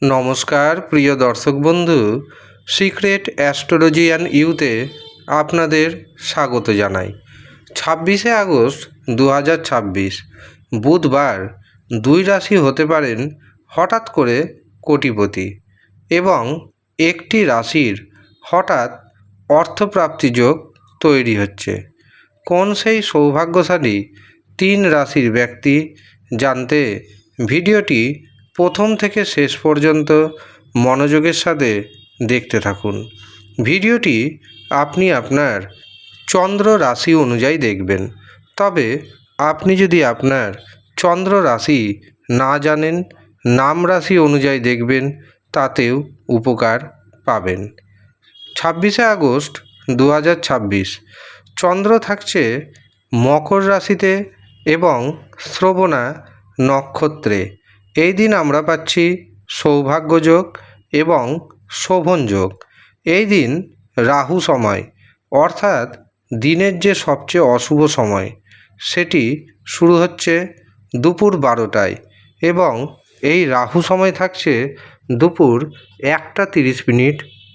নমস্কার প্রিয় দর্শক বন্ধু, সিক্রেট অ্যাস্ট্রোলজি অ্যান্ড ইউতে আপনাদের স্বাগত জানাই। 26শে আগস্ট 2026 বুধবার 2 রাশি হতে পারেন হঠাৎ করে কোটিপতি এবং একটি রাশির হঠাৎ অর্থপ্রাপ্তি যোগ তৈরি হচ্ছে। কোন সেই সৌভাগ্যশালী 3 রাশির ব্যক্তি জানতে ভিডিওটি প্রথম থেকে শেষ পর্যন্ত মনোযোগের সাথে দেখতে থাকুন। ভিডিওটি আপনি আপনার চন্দ্র রাশি অনুযায়ী দেখবেন। তবে আপনি যদি আপনার চন্দ্র রাশি না জানেন, নাম রাশি অনুযায়ী দেখবেন, তাতেও উপকার পাবেন। 26শে আগস্ট 2026 চন্দ্র থাকছে মকর রাশিতে এবং শ্রবণা নক্ষত্রে। এই দিন আমরা পাচ্ছি সৌভাগ্যযোগ এবং শোভনযোগ। এই দিন রাহু সময় অর্থাৎ দিনের যে সবচেয়ে অশুভ সময় সেটি শুরু হচ্ছে দুপুর 12টায় এবং এই রাহু সময় থাকছে দুপুর 1টা 30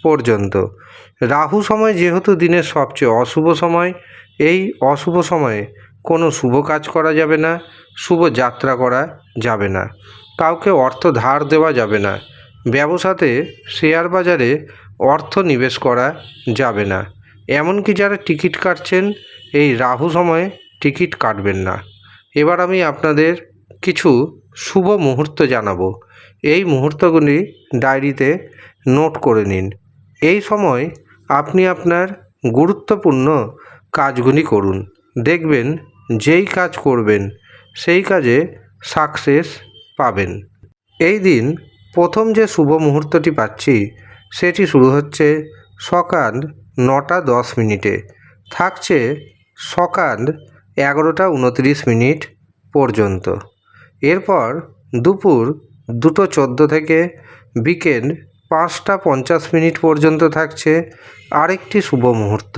পর্যন্ত। রাহু সময় যেহেতু দিনের সবচেয়ে অশুভ সময়, এই অশুভ সময়ে কোনো শুভ কাজ করা যাবে না, শুভ যাত্রা করা যাবে না, কাউকে অর্থ ধার দেওয়া যাবে না, ব্যবসাতে শেয়ার বাজারে অর্থ নিবেশ করা যাবে না, এমনকি যারা টিকিট কাটছেন এই রাহু সময়ে টিকিট কাটবেন না। এবার আমি আপনাদের কিছু শুভ মুহূর্ত জানাবো। এই মুহূর্তগুলি ডায়েরিতে নোট করে নিন। এই সময় আপনি আপনার গুরুত্বপূর্ণ কাজগুলি করুন। দেখবেন যেই কাজ করবেন সেই কাজে সাকসেস পাবেন। এই দিন প্রথম যে শুভ মুহূর্তটি পাচ্ছি সেটি শুরু হচ্ছে সকাল 9টা 10 থাকছে সকাল 11টা 29 পর্যন্ত। এরপর দুপুর 2টা 14 থেকে বিকেল 5টা 50 পর্যন্ত থাকছে আরেকটি শুভ মুহূর্ত।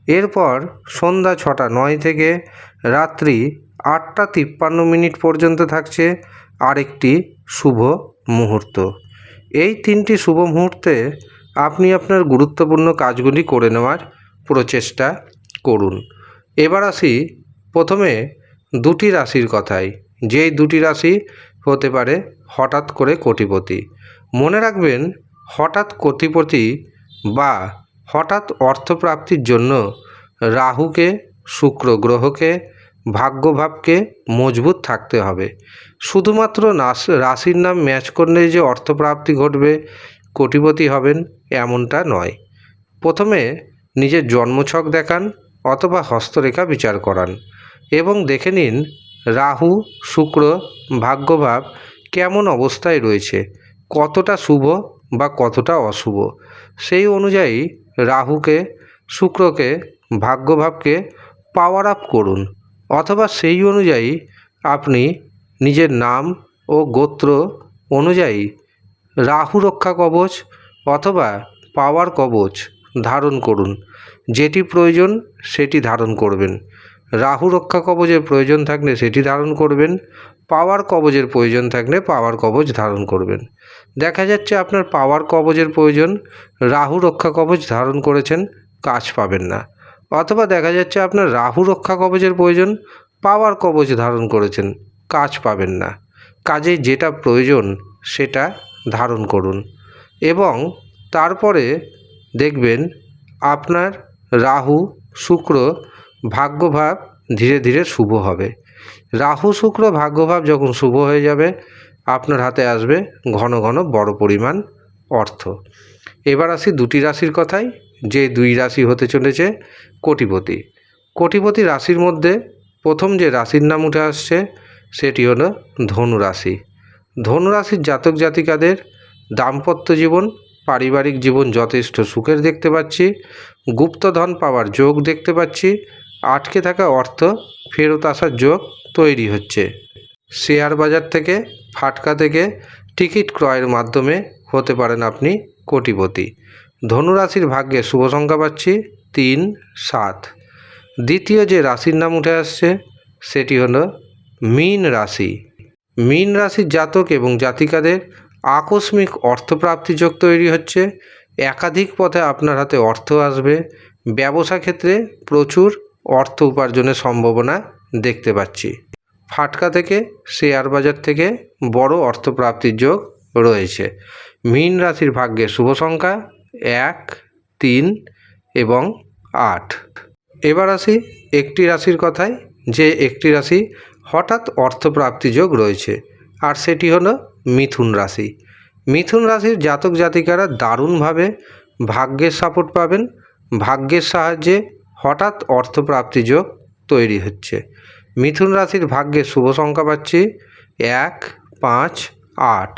এরপর সন্ধ্যা 6টা 9 থেকে রাত্রি 8টা 53 পর্যন্ত থাকছে আরেকটি শুভ মুহূর্ত। এই 3টি শুভ মুহূর্তে আপনি আপনার গুরুত্বপূর্ণ কাজগুলি করে নেওয়ার প্রচেষ্টা করুন। এবার আসি প্রথমে 2টি রাশির কথায়, যেই 2টি রাশি হতে পারে হঠাৎ করে কোটিপতি। মনে রাখবেন, হঠাৎ কোটিপতি বা হঠাৎ অর্থপ্রাপ্তির জন্য রাহুকে, শুক্র গ্রহকে, ভাগ্যভাবকে মজবুত থাকতে হবে। শুধুমাত্র রাশির নাম ম্যাচ করলেই যে অর্থপ্রাপ্তি ঘটবে, কোটিপতি হবেন এমনটা নয়। প্রথমে নিজের জন্মছক দেখান অথবা হস্তরেখা বিচার করান এবং দেখে নিন রাহু, শুক্র, ভাগ্যভাব কেমন অবস্থায় রয়েছে, কতটা শুভ বা কতটা অশুভ। সেই অনুযায়ী রাহুকে, শুক্রকে, ভাগ্যভাবকে পাওয়ার আপ করুন অথবা সেই অনুযায়ী আপনি নিজের নাম ও গোত্র অনুযায়ী রাহু রক্ষা কবচ অথবা পাওয়ার কবচ ধারণ করুন। যেটি প্রয়োজন সেটি ধারণ করবেন। রাহু রক্ষা কবচের প্রয়োজন থাকলে সেটি ধারণ করবেন, পাওয়ার কবচের প্রয়োজন থাকলে পাওয়ার কবচ ধারণ করবেন। দেখা যাচ্ছে আপনার পাওয়ার কবচের প্রয়োজন, রাহু রক্ষা কবচ ধারণ করেছেন, কাজ পাবেন না। অথবা দেখা যাচ্ছে আপনার রাহু রক্ষা কবচের প্রয়োজন, পাওয়ার কবচ ধারণ করেছেন, কাজ পাবেন না। কাজে যেটা প্রয়োজন সেটা ধারণ করুন এবং তারপরে দেখবেন আপনার রাহু, শুক্র, ভাগ্যভাব ধীরে ধীরে শুভ হবে। রাহু, শুক্র, ভাগ্যভাব যখন শুভ হয়ে যাবে আপনার হাতে আসবে ঘন ঘন বড় পরিমাণ অর্থ। এবার আসি 2টি রাশির কথায়, যে 2 রাশি হতে চলেছে কোটিপতি। কোটিপতি রাশির মধ্যে প্রথম যে রাশির নাম উঠে আসছে সেটি হলো ধনু রাশি। ধনু রাশির জাতক জাতিকাদের দাম্পত্য জীবন, পারিবারিক জীবন যথেষ্ট সুখের দেখতে পাচ্ছি। গুপ্তধন পাওয়ার যোগ দেখতে পাচ্ছি। আটকে থাকা অর্থ ফেরত আসার যোগ তৈরি হচ্ছে। শেয়ার বাজার থেকে, ফাটকা থেকে টিকিট ক্রয়ের মাধ্যমে হতে পারেন আপনি কোটিপতি। ধনুরাশির ভাগ্যে শুভ সংখ্যা পাচ্ছি 3, 7। দ্বিতীয় যে রাশির নাম উঠে আসছে সেটি হলো মীন রাশি। মীন রাশির জাতক এবং জাতিকাদের আকস্মিক অর্থপ্রাপ্তি যোগ তৈরি হচ্ছে, একাধিক পথে আপনার হাতে অর্থ আসবে, ব্যবসা ক্ষেত্রে প্রচুর অর্থ উপার্জনের সম্ভাবনা দেখতে পাচ্ছি। ফাটকা থেকে শেয়ার বাজার থেকে বড় অর্থপ্রাপ্তির যোগ রয়েছে। মীন রাশির ভাগ্যে শুভ সংখ্যা 1, 3 এবং 8। এবার আসি একটি রাশির কথায়, যে একটি রাশি হঠাৎ অর্থপ্রাপ্তি যোগ রয়েছে, আর সেটি হলো মিথুন রাশি। মিথুন রাশির জাতক জাতিকারা দারুণভাবে ভাগ্যের সাপোর্ট পাবেন। ভাগ্যের সাহায্যে হঠাৎ অর্থপ্রাপ্তি যোগ তৈরি হচ্ছে। মিথুন রাশির ভাগ্যের শুভ সংখ্যা পাচ্ছি 1, 5, 8।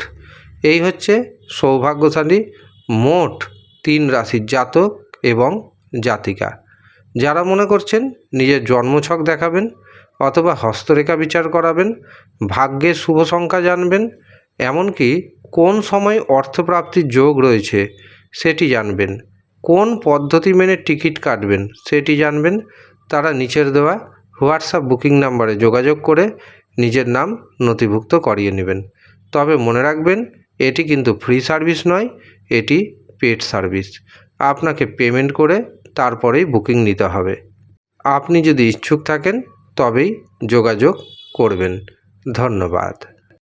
এই হচ্ছে সৌভাগ্যশালী মোট 3 রাশির জাতক এবং জাতিকা। যারা মনে করছেন নিজের জন্মছক দেখাবেন অথবা হস্তরেখা বিচার করাবেন, ভাগ্যের শুভ সংখ্যা জানবেন, এমনকি কোন সময় অর্থপ্রাপ্তির যোগ রয়েছে সেটি জানবেন, কোন পদ্ধতি মেনে টিকিট কাটবেন সেটি জানবেন, তারা নিচের দেওয়া হোয়াটসঅ্যাপ বুকিং নাম্বারে যোগাযোগ করে নিজের নাম নথিভুক্ত করিয়ে নেবেন। তবে মনে রাখবেন, এটি কিন্তু ফ্রি সার্ভিস নয়, এটি পেড সার্ভিস। আপনাকে পেমেন্ট করে তারপরেই বুকিং নিতে হবে। আপনি যদি ইচ্ছুক থাকেন তবেই যোগাযোগ করবেন। ধন্যবাদ।